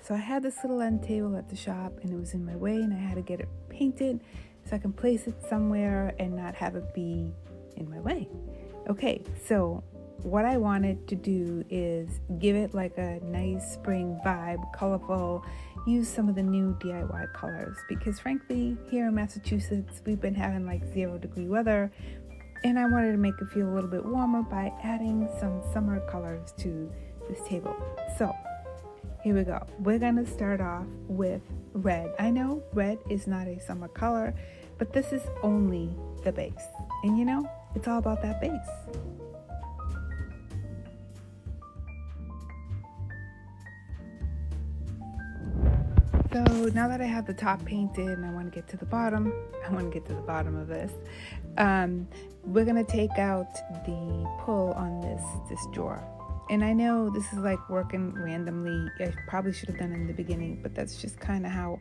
So I had this little end table at the shop and it was in my way and I had to get it painted so I can place it somewhere and not have it be in my way. Okay, so what I wanted to do is give it like a nice spring vibe, colorful, use some of the new DIY colors because frankly, here in Massachusetts, we've been having like 0-degree weather and I wanted to make it feel a little bit warmer by adding some summer colors to this table. So here we go. We're gonna start off with red. I know red is not a summer color, but this is only the base. And you know, it's all about that base. So now that I have the top painted and I want to get to the bottom, of this, we're going to take out the pull on this drawer. And I know this is like working randomly. I probably should have done it in the beginning, but that's just kind of how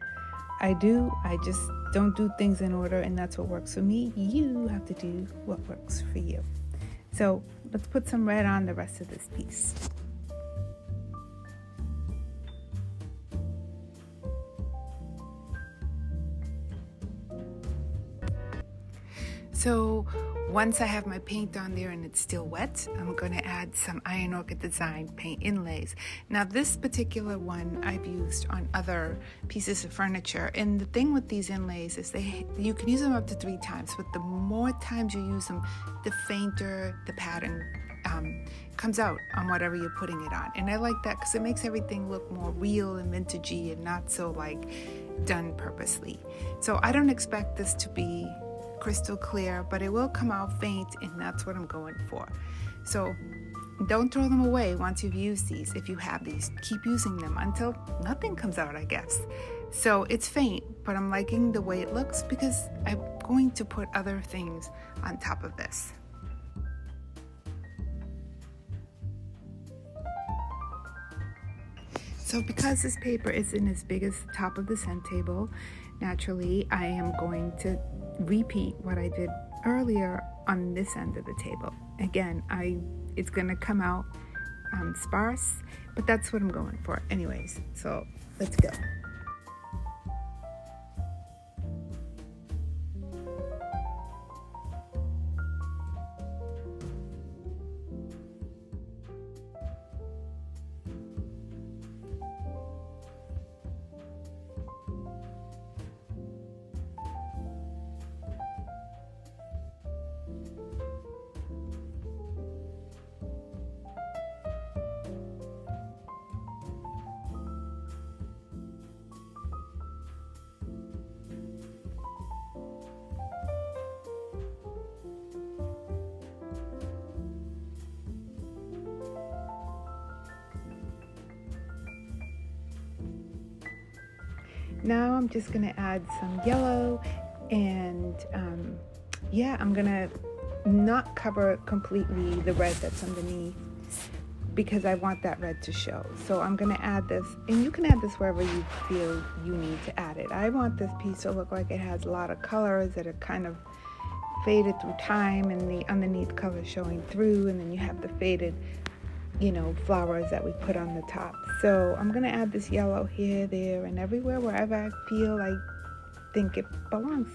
I do. I just don't do things in order, and that's what works for me. You have to do what works for you. So let's put some red on the rest of this piece. So once I have my paint on there and it's still wet, I'm going to add some Iron Orchid Design paint inlays. Now this particular one I've used on other pieces of furniture, and the thing with these inlays is you can use them up to 3 times, but the more times you use them, the fainter the pattern comes out on whatever you're putting it on. And I like that because it makes everything look more real and vintagey and not so like done purposely. So I don't expect this to be crystal clear, but it will come out faint, and that's what I'm going for. So don't throw them away once you've used these. If you have these, keep using them until nothing comes out, I guess. So it's faint, but I'm liking the way it looks because I'm going to put other things on top of this. So because this paper isn't as big as the top of the end table, naturally I am going to repeat what I did earlier on this end of the table. Again, it's going to come out sparse, but that's what I'm going for anyways. So let's go. Now I'm just going to add some yellow and I'm going to not cover completely the red that's underneath because I want that red to show. So I'm going to add this, and you can add this wherever you feel you need to add it. I want this piece to look like it has a lot of colors that are kind of faded through time and the underneath color showing through, and then you have the faded flowers that we put on the top. So I'm going to add this yellow here, there, and everywhere, wherever I feel I think it belongs.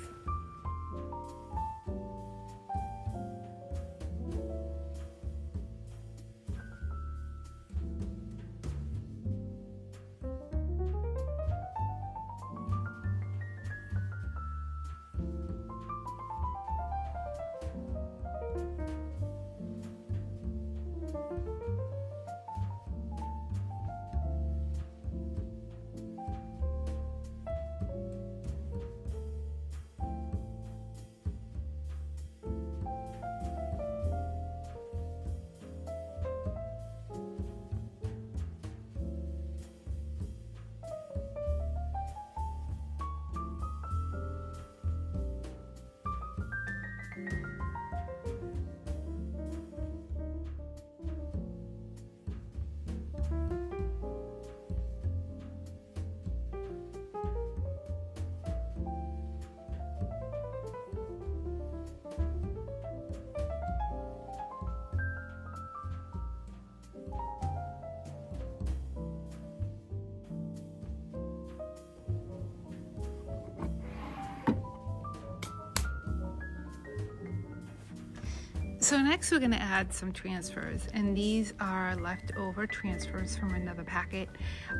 So next we're going to add some transfers, and these are leftover transfers from another packet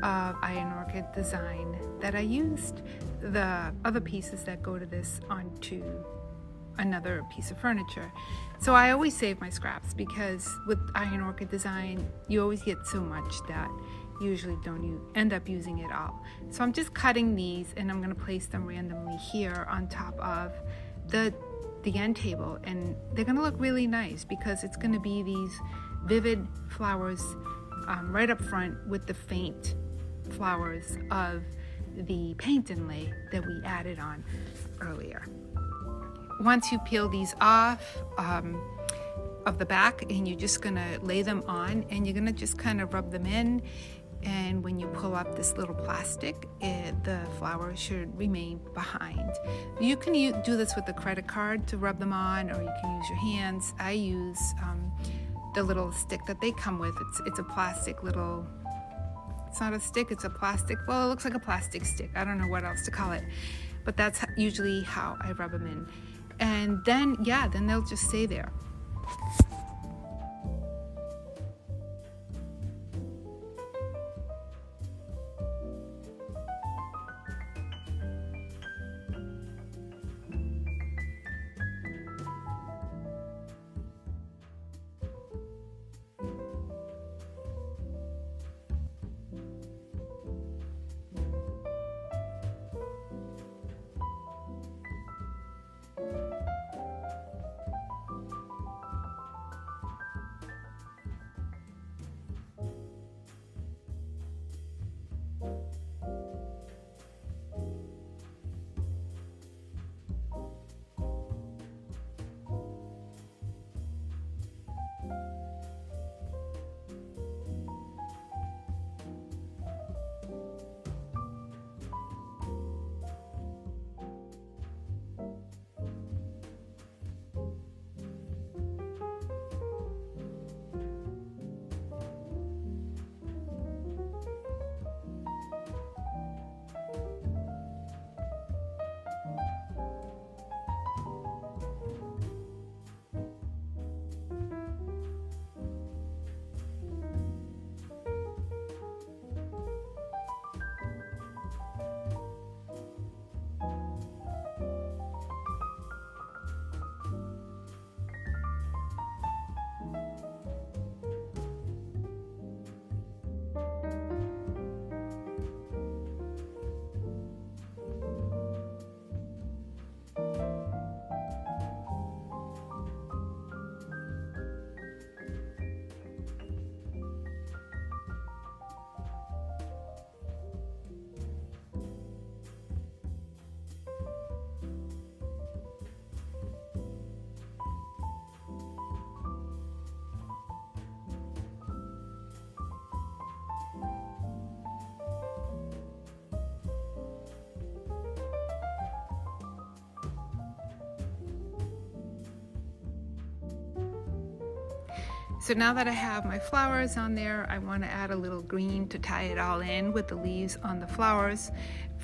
of Iron Orchid design that I used the other pieces that go to this onto another piece of furniture. So I always save my scraps because with Iron Orchid design you always get so much that usually you end up using it all. So I'm just cutting these and I'm going to place them randomly here on top of the end table, and they're going to look really nice because it's going to be these vivid flowers right up front with the faint flowers of the paint inlay that we added on earlier. Once you peel these off of the back, and you're just going to lay them on, and you're going to just kind of rub them in, and when you pull up this little plastic, the flower should remain behind. You can do this with a credit card to rub them on, or you can use your hands. I use the little stick that they come with. It's a plastic little, it's not a stick, it's a plastic, well, it looks like a plastic stick. I don't know what else to call it, but that's usually how I rub them in. And then, then they'll just stay there. So now that I have my flowers on there, I want to add a little green to tie it all in with the leaves on the flowers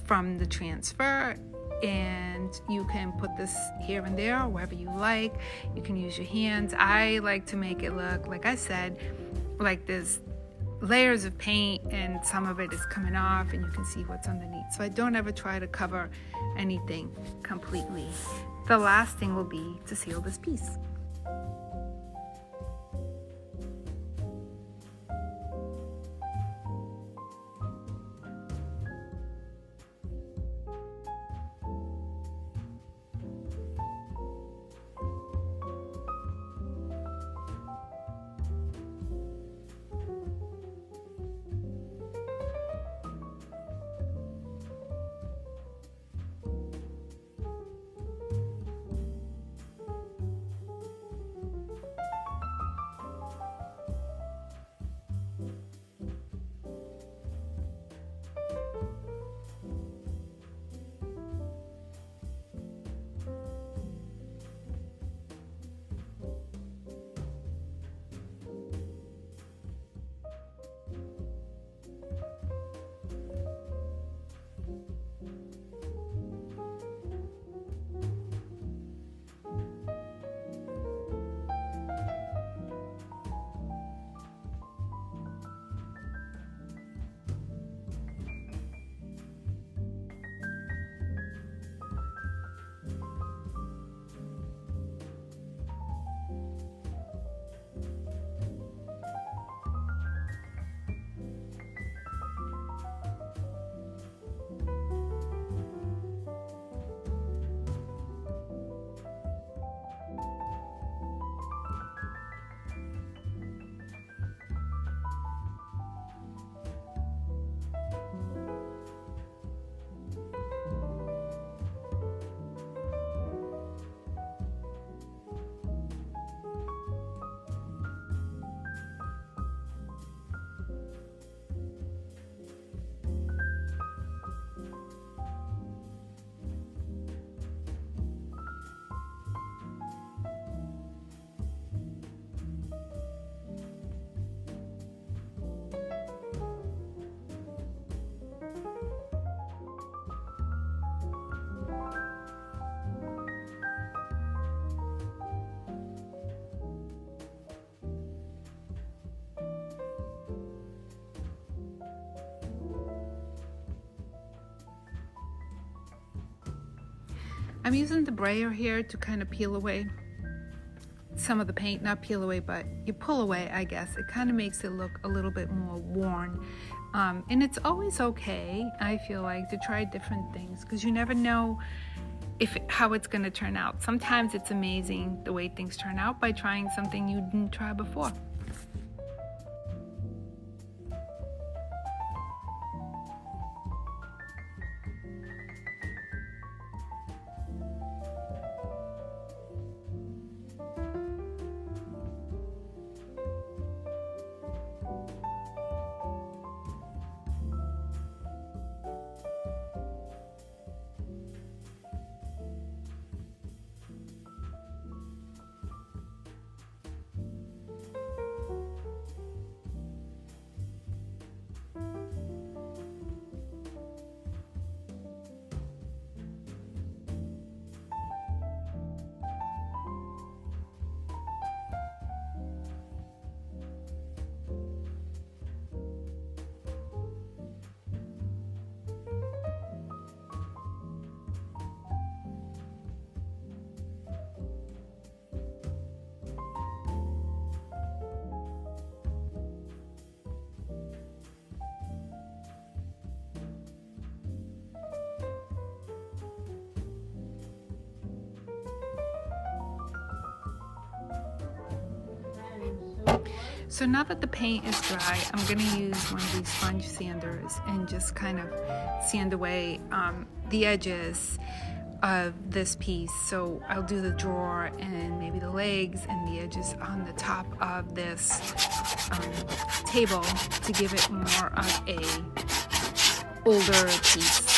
from the transfer. And you can put this here and there, wherever you like. You can use your hands. I like to make it look, like I said, like there's layers of paint and some of it is coming off and you can see what's underneath. So I don't ever try to cover anything completely. The last thing will be to seal this piece. I'm using the brayer here to kind of peel away some of the paint, not peel away, but you pull away, I guess. It kind of makes it look a little bit more worn. And it's always okay, I feel like, to try different things because you never know how it's going to turn out. Sometimes it's amazing the way things turn out by trying something you didn't try before. So now that the paint is dry, I'm going to use one of these sponge sanders and just kind of sand away the edges of this piece. So I'll do the drawer and maybe the legs and the edges on the top of this table to give it more of a older piece look.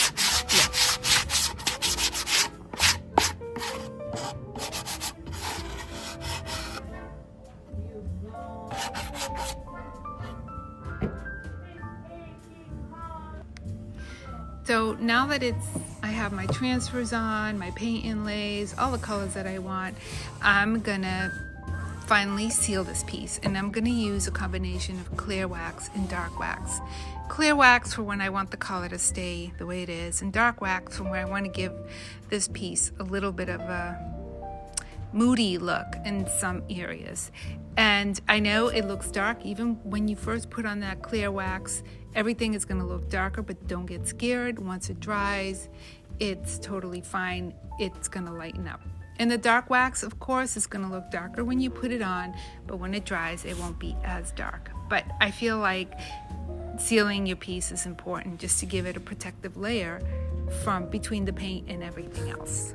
So now that I have my transfers on, my paint inlays, all the colors that I want, I'm gonna finally seal this piece, and I'm gonna use a combination of clear wax and dark wax. Clear wax for when I want the color to stay the way it is, and dark wax for when I want to give this piece a little bit of a moody look in some areas. And I know it looks dark even when you first put on that clear wax. Everything is going to look darker, but don't get scared. Once it dries, it's totally fine. It's going to lighten up. And the dark wax, of course, is going to look darker when you put it on, but when it dries, it won't be as dark. But I feel like sealing your piece is important just to give it a protective layer from between the paint and everything else.